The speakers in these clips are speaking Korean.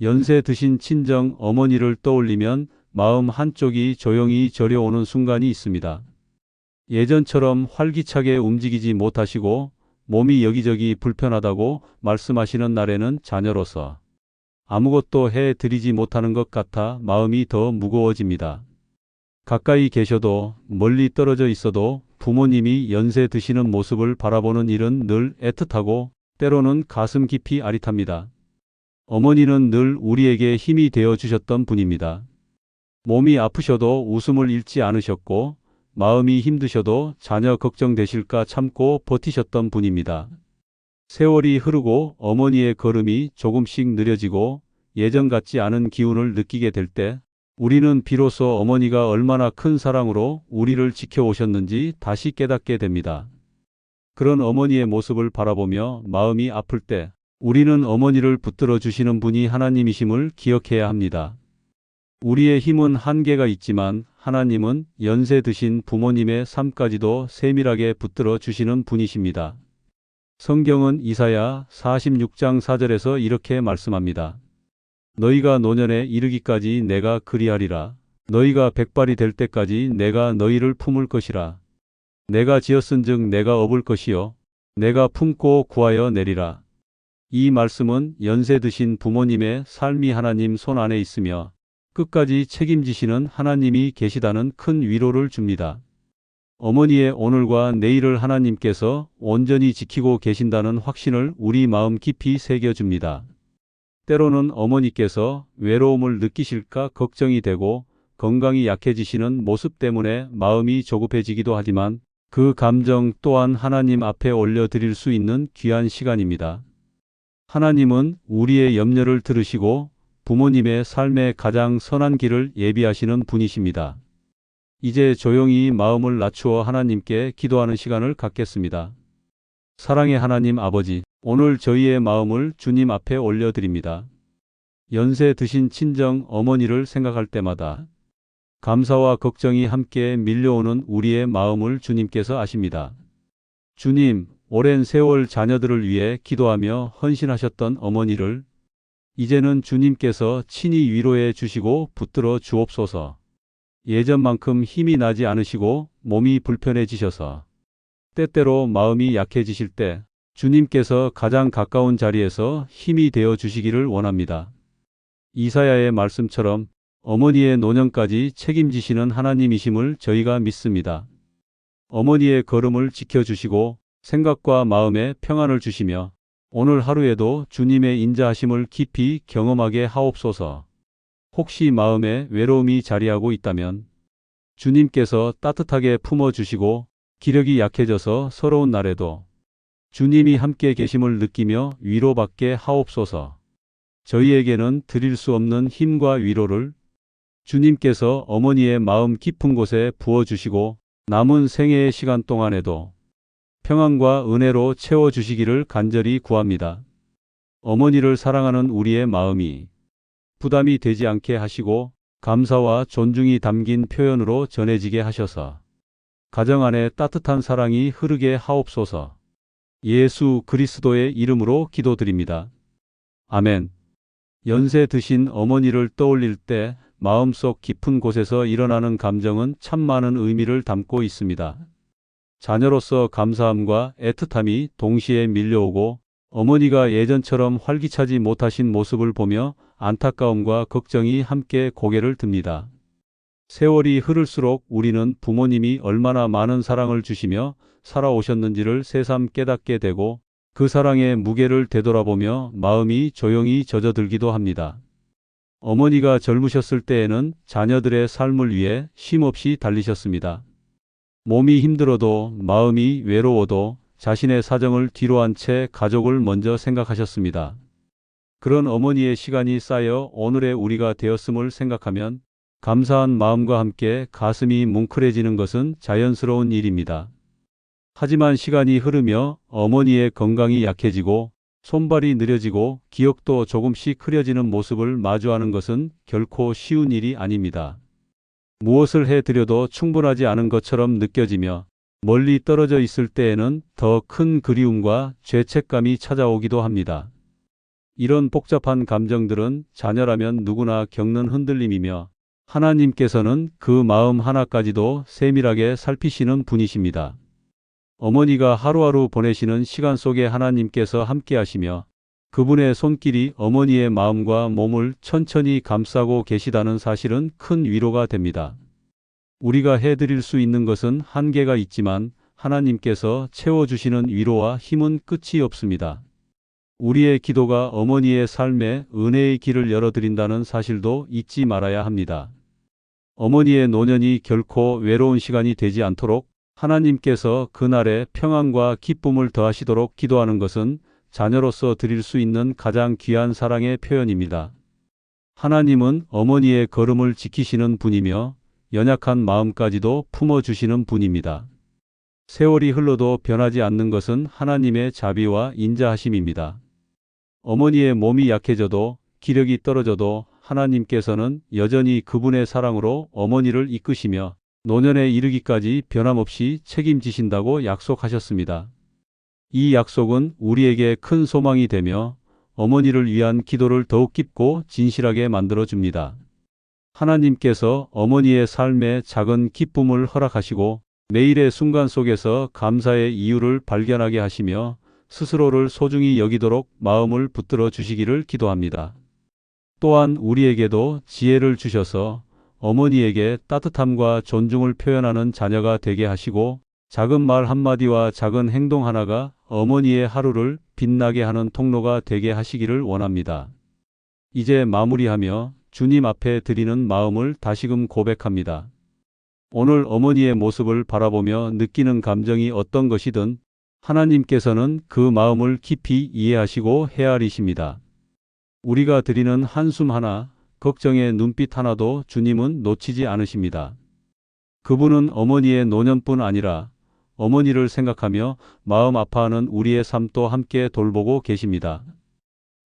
연세 드신 친정 어머니를 떠올리면 마음 한쪽이 조용히 저려오는 순간이 있습니다. 예전처럼 활기차게 움직이지 못하시고 몸이 여기저기 불편하다고 말씀하시는 날에는 자녀로서 아무것도 해드리지 못하는 것 같아 마음이 더 무거워집니다. 가까이 계셔도 멀리 떨어져 있어도 부모님이 연세 드시는 모습을 바라보는 일은 늘 애틋하고 때로는 가슴 깊이 아릿합니다. 어머니는 늘 우리에게 힘이 되어 주셨던 분입니다. 몸이 아프셔도 웃음을 잃지 않으셨고 마음이 힘드셔도 자녀 걱정되실까 참고 버티셨던 분입니다. 세월이 흐르고 어머니의 걸음이 조금씩 느려지고 예전 같지 않은 기운을 느끼게 될 때 우리는 비로소 어머니가 얼마나 큰 사랑으로 우리를 지켜오셨는지 다시 깨닫게 됩니다. 그런 어머니의 모습을 바라보며 마음이 아플 때 우리는 어머니를 붙들어 주시는 분이 하나님이심을 기억해야 합니다. 우리의 힘은 한계가 있지만 하나님은 연세 드신 부모님의 삶까지도 세밀하게 붙들어 주시는 분이십니다. 성경은 이사야 46장 4절에서 이렇게 말씀합니다. 너희가 노년에 이르기까지 내가 그리하리라. 너희가 백발이 될 때까지 내가 너희를 품을 것이라. 내가 지었은즉 내가 업을 것이요 내가 품고 구하여 내리라. 이 말씀은 연세 드신 부모님의 삶이 하나님 손 안에 있으며 끝까지 책임지시는 하나님이 계시다는 큰 위로를 줍니다. 어머니의 오늘과 내일을 하나님께서 온전히 지키고 계신다는 확신을 우리 마음 깊이 새겨줍니다. 때로는 어머니께서 외로움을 느끼실까 걱정이 되고 건강이 약해지시는 모습 때문에 마음이 조급해지기도 하지만 그 감정 또한 하나님 앞에 올려드릴 수 있는 귀한 시간입니다. 하나님은 우리의 염려를 들으시고 부모님의 삶의 가장 선한 길을 예비하시는 분이십니다. 이제 조용히 마음을 낮추어 하나님께 기도하는 시간을 갖겠습니다. 사랑의 하나님 아버지, 오늘 저희의 마음을 주님 앞에 올려드립니다. 연세 드신 친정 어머니를 생각할 때마다 감사와 걱정이 함께 밀려오는 우리의 마음을 주님께서 아십니다. 주님, 오랜 세월 자녀들을 위해 기도하며 헌신하셨던 어머니를 이제는 주님께서 친히 위로해 주시고 붙들어 주옵소서. 예전만큼 힘이 나지 않으시고 몸이 불편해지셔서 때때로 마음이 약해지실 때 주님께서 가장 가까운 자리에서 힘이 되어 주시기를 원합니다. 이사야의 말씀처럼 어머니의 노년까지 책임지시는 하나님이심을 저희가 믿습니다. 어머니의 걸음을 지켜주시고 생각과 마음에 평안을 주시며 오늘 하루에도 주님의 인자하심을 깊이 경험하게 하옵소서. 혹시 마음에 외로움이 자리하고 있다면 주님께서 따뜻하게 품어주시고 기력이 약해져서 서러운 날에도 주님이 함께 계심을 느끼며 위로받게 하옵소서. 저희에게는 드릴 수 없는 힘과 위로를 주님께서 어머니의 마음 깊은 곳에 부어주시고 남은 생애의 시간 동안에도 평안과 은혜로 채워주시기를 간절히 구합니다. 어머니를 사랑하는 우리의 마음이 부담이 되지 않게 하시고 감사와 존중이 담긴 표현으로 전해지게 하셔서 가정 안에 따뜻한 사랑이 흐르게 하옵소서. 예수 그리스도의 이름으로 기도드립니다. 아멘. 연세 드신 어머니를 떠올릴 때 마음속 깊은 곳에서 일어나는 감정은 참 많은 의미를 담고 있습니다. 자녀로서 감사함과 애틋함이 동시에 밀려오고 어머니가 예전처럼 활기차지 못하신 모습을 보며 안타까움과 걱정이 함께 고개를 듭니다. 세월이 흐를수록 우리는 부모님이 얼마나 많은 사랑을 주시며 살아오셨는지를 새삼 깨닫게 되고 그 사랑의 무게를 되돌아보며 마음이 조용히 젖어들기도 합니다. 어머니가 젊으셨을 때에는 자녀들의 삶을 위해 쉼없이 달리셨습니다. 몸이 힘들어도 마음이 외로워도 자신의 사정을 뒤로한 채 가족을 먼저 생각하셨습니다. 그런 어머니의 시간이 쌓여 오늘의 우리가 되었음을 생각하면 감사한 마음과 함께 가슴이 뭉클해지는 것은 자연스러운 일입니다. 하지만 시간이 흐르며 어머니의 건강이 약해지고 손발이 느려지고 기억도 조금씩 흐려지는 모습을 마주하는 것은 결코 쉬운 일이 아닙니다. 무엇을 해드려도 충분하지 않은 것처럼 느껴지며 멀리 떨어져 있을 때에는 더 큰 그리움과 죄책감이 찾아오기도 합니다. 이런 복잡한 감정들은 자녀라면 누구나 겪는 흔들림이며 하나님께서는 그 마음 하나까지도 세밀하게 살피시는 분이십니다. 어머니가 하루하루 보내시는 시간 속에 하나님께서 함께 하시며 그분의 손길이 어머니의 마음과 몸을 천천히 감싸고 계시다는 사실은 큰 위로가 됩니다. 우리가 해드릴 수 있는 것은 한계가 있지만 하나님께서 채워주시는 위로와 힘은 끝이 없습니다. 우리의 기도가 어머니의 삶에 은혜의 길을 열어드린다는 사실도 잊지 말아야 합니다. 어머니의 노년이 결코 외로운 시간이 되지 않도록 하나님께서 그날에 평안과 기쁨을 더하시도록 기도하는 것은 자녀로서 드릴 수 있는 가장 귀한 사랑의 표현입니다. 하나님은 어머니의 걸음을 지키시는 분이며 연약한 마음까지도 품어주시는 분입니다. 세월이 흘러도 변하지 않는 것은 하나님의 자비와 인자하심입니다. 어머니의 몸이 약해져도 기력이 떨어져도 하나님께서는 여전히 그분의 사랑으로 어머니를 이끄시며 노년에 이르기까지 변함없이 책임지신다고 약속하셨습니다. 이 약속은 우리에게 큰 소망이 되며 어머니를 위한 기도를 더욱 깊고 진실하게 만들어줍니다. 하나님께서 어머니의 삶에 작은 기쁨을 허락하시고 매일의 순간 속에서 감사의 이유를 발견하게 하시며 스스로를 소중히 여기도록 마음을 붙들어 주시기를 기도합니다. 또한 우리에게도 지혜를 주셔서 어머니에게 따뜻함과 존중을 표현하는 자녀가 되게 하시고 작은 말 한마디와 작은 행동 하나가 어머니의 하루를 빛나게 하는 통로가 되게 하시기를 원합니다. 이제 마무리하며 주님 앞에 드리는 마음을 다시금 고백합니다. 오늘 어머니의 모습을 바라보며 느끼는 감정이 어떤 것이든 하나님께서는 그 마음을 깊이 이해하시고 헤아리십니다. 우리가 드리는 한숨 하나, 걱정의 눈빛 하나도 주님은 놓치지 않으십니다. 그분은 어머니의 노년뿐 아니라 어머니를 생각하며 마음 아파하는 우리의 삶도 함께 돌보고 계십니다.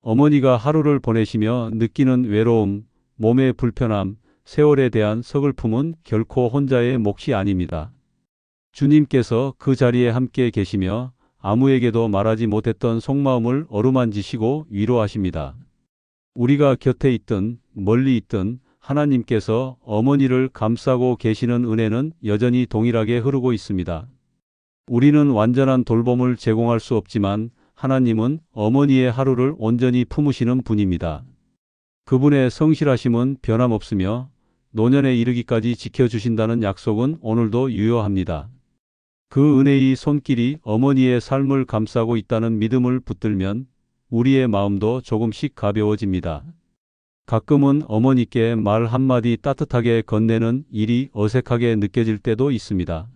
어머니가 하루를 보내시며 느끼는 외로움, 몸의 불편함, 세월에 대한 서글픔은 결코 혼자의 몫이 아닙니다. 주님께서 그 자리에 함께 계시며 아무에게도 말하지 못했던 속마음을 어루만지시고 위로하십니다. 우리가 곁에 있든 멀리 있든 하나님께서 어머니를 감싸고 계시는 은혜는 여전히 동일하게 흐르고 있습니다. 우리는 완전한 돌봄을 제공할 수 없지만 하나님은 어머니의 하루를 온전히 품으시는 분입니다. 그분의 성실하심은 변함없으며 노년에 이르기까지 지켜주신다는 약속은 오늘도 유효합니다. 그 은혜의 손길이 어머니의 삶을 감싸고 있다는 믿음을 붙들면 우리의 마음도 조금씩 가벼워집니다. 가끔은 어머니께 말 한마디 따뜻하게 건네는 일이 어색하게 느껴질 때도 있습니다.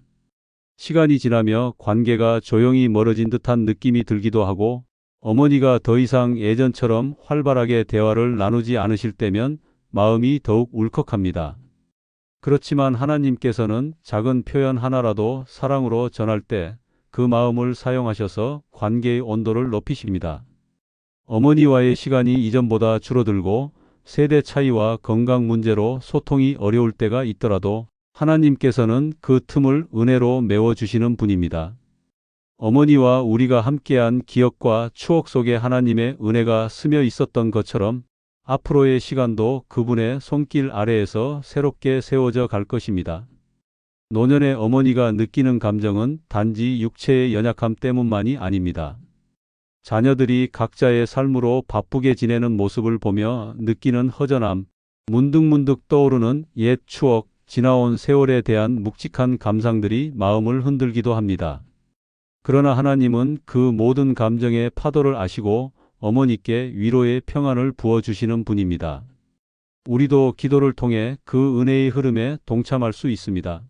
시간이 지나며 관계가 조용히 멀어진 듯한 느낌이 들기도 하고 어머니가 더 이상 예전처럼 활발하게 대화를 나누지 않으실 때면 마음이 더욱 울컥합니다. 그렇지만 하나님께서는 작은 표현 하나라도 사랑으로 전할 때 그 마음을 사용하셔서 관계의 온도를 높이십니다. 어머니와의 시간이 이전보다 줄어들고 세대 차이와 건강 문제로 소통이 어려울 때가 있더라도 하나님께서는 그 틈을 은혜로 메워주시는 분입니다. 어머니와 우리가 함께한 기억과 추억 속에 하나님의 은혜가 스며 있었던 것처럼 앞으로의 시간도 그분의 손길 아래에서 새롭게 세워져 갈 것입니다. 노년의 어머니가 느끼는 감정은 단지 육체의 연약함 때문만이 아닙니다. 자녀들이 각자의 삶으로 바쁘게 지내는 모습을 보며 느끼는 허전함, 문득문득 떠오르는 옛 추억, 지나온 세월에 대한 묵직한 감상들이 마음을 흔들기도 합니다. 그러나 하나님은 그 모든 감정의 파도를 아시고 어머니께 위로의 평안을 부어주시는 분입니다. 우리도 기도를 통해 그 은혜의 흐름에 동참할 수 있습니다.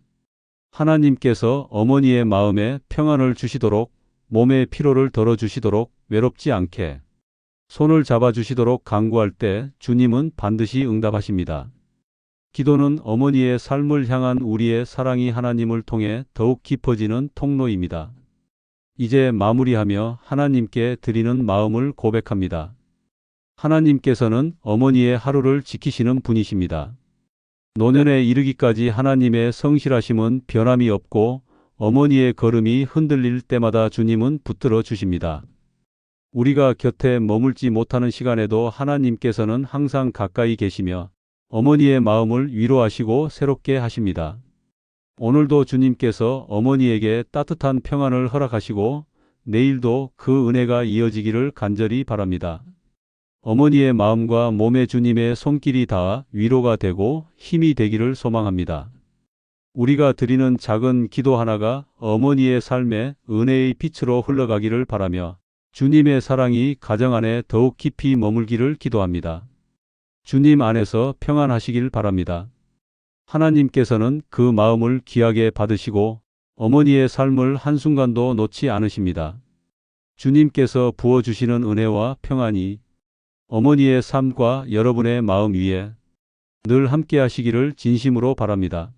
하나님께서 어머니의 마음에 평안을 주시도록 몸의 피로를 덜어주시도록 외롭지 않게 손을 잡아주시도록 간구할 때 주님은 반드시 응답하십니다. 기도는 어머니의 삶을 향한 우리의 사랑이 하나님을 통해 더욱 깊어지는 통로입니다. 이제 마무리하며 하나님께 드리는 마음을 고백합니다. 하나님께서는 어머니의 하루를 지키시는 분이십니다. 노년에 이르기까지 하나님의 성실하심은 변함이 없고 어머니의 걸음이 흔들릴 때마다 주님은 붙들어 주십니다. 우리가 곁에 머물지 못하는 시간에도 하나님께서는 항상 가까이 계시며 어머니의 마음을 위로하시고 새롭게 하십니다. 오늘도 주님께서 어머니에게 따뜻한 평안을 허락하시고 내일도 그 은혜가 이어지기를 간절히 바랍니다. 어머니의 마음과 몸에 주님의 손길이 닿아 위로가 되고 힘이 되기를 소망합니다. 우리가 드리는 작은 기도 하나가 어머니의 삶에 은혜의 빛으로 흘러가기를 바라며 주님의 사랑이 가정 안에 더욱 깊이 머물기를 기도합니다. 주님 안에서 평안하시길 바랍니다. 하나님께서는 그 마음을 귀하게 받으시고 어머니의 삶을 한순간도 놓지 않으십니다. 주님께서 부어주시는 은혜와 평안이 어머니의 삶과 여러분의 마음 위에 늘 함께 하시기를 진심으로 바랍니다.